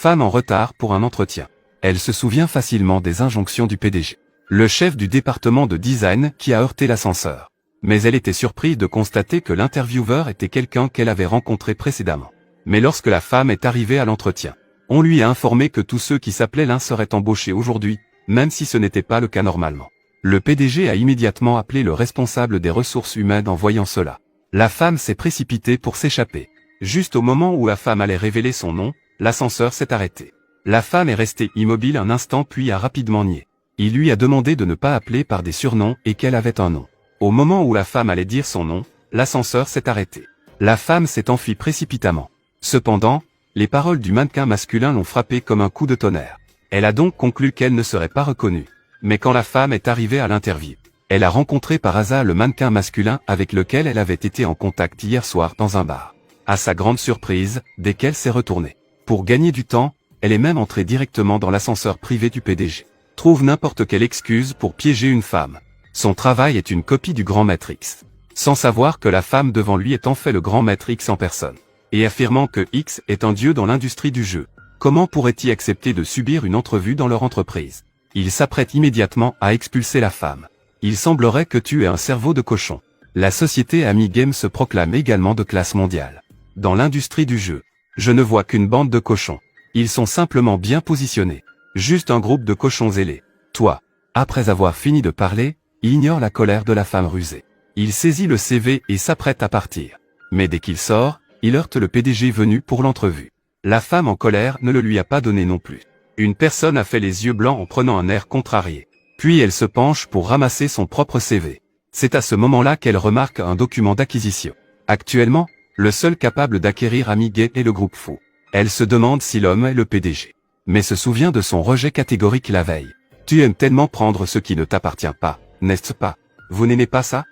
femme en retard pour un entretien. Elle se souvient facilement des injonctions du PDG, le chef du département de design qui a heurté l'ascenseur. Mais elle était surprise de constater que l'intervieweur était quelqu'un qu'elle avait rencontré précédemment. Mais lorsque la femme est arrivée à l'entretien, on lui a informé que tous ceux qui s'appelaient Lynn seraient embauchés aujourd'hui, même si ce n'était pas le cas normalement. Le PDG a immédiatement appelé le responsable des ressources humaines en voyant cela. La femme s'est précipitée pour s'échapper. Juste au moment où la femme allait révéler son nom, l'ascenseur s'est arrêté. La femme est restée immobile un instant puis a rapidement nié. Il lui a demandé de ne pas appeler par des surnoms et qu'elle avait un nom. Au moment où la femme allait dire son nom, l'ascenseur s'est arrêté. La femme s'est enfuie précipitamment. Cependant, les paroles du mannequin masculin l'ont frappée comme un coup de tonnerre. Elle a donc conclu qu'elle ne serait pas reconnue. Mais quand la femme est arrivée à l'interview, elle a rencontré par hasard le mannequin masculin avec lequel elle avait été en contact hier soir dans un bar. À sa grande surprise, dès qu'elle s'est retournée, pour gagner du temps, elle est même entrée directement dans l'ascenseur privé du PDG. Trouve n'importe quelle excuse pour piéger une femme. Son travail est une copie du grand maître X. Sans savoir que la femme devant lui est en fait le grand maître X en personne. Et affirmant que X est un dieu dans l'industrie du jeu. Comment pourrait-il accepter de subir une entrevue dans leur entreprise? Il s'apprête immédiatement à expulser la femme. Il semblerait que tu aies un cerveau de cochon. La société Amy Games se proclame également de classe mondiale. Dans l'industrie du jeu, je ne vois qu'une bande de cochons. Ils sont simplement bien positionnés. Juste un groupe de cochons ailés. Toi, après avoir fini de parler, il ignore la colère de la femme rusée. Il saisit le CV et s'apprête à partir. Mais dès qu'il sort, il heurte le PDG venu pour l'entrevue. La femme en colère ne le lui a pas donné non plus. Une personne a fait les yeux blancs en prenant un air contrarié. Puis elle se penche pour ramasser son propre CV. C'est à ce moment-là qu'elle remarque un document d'acquisition. Actuellement, le seul capable d'acquérir Amigay est le groupe fou. Elle se demande si l'homme est le PDG. Mais se souvient de son rejet catégorique la veille. Tu aimes tellement prendre ce qui ne t'appartient pas, n'est-ce pas? Vous n'aimez pas ça?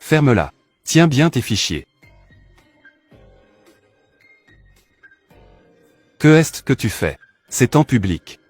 Ferme-la. Tiens bien tes fichiers. Que est-ce que tu fais? C'est en public.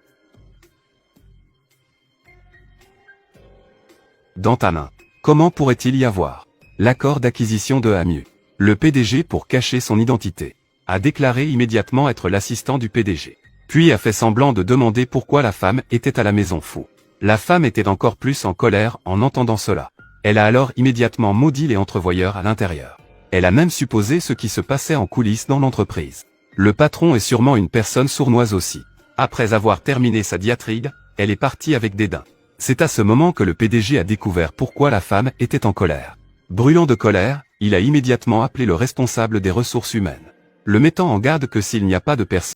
Dans ta main. Comment pourrait-il y avoir l'accord d'acquisition de Amieux? Le PDG, pour cacher son identité, a déclaré immédiatement être l'assistant du PDG. Puis a fait semblant de demander pourquoi la femme était à la maison fou. La femme était encore plus en colère en entendant cela. Elle a alors immédiatement maudit les entrevoyeurs à l'intérieur. Elle a même supposé ce qui se passait en coulisses dans l'entreprise. Le patron est sûrement une personne sournoise aussi. Après avoir terminé sa diatribe, elle est partie avec dédain. C'est à ce moment que le PDG a découvert pourquoi la femme était en colère. Brûlant de colère, il a immédiatement appelé le responsable des ressources humaines, le mettant en garde que s'il n'y a pas de personne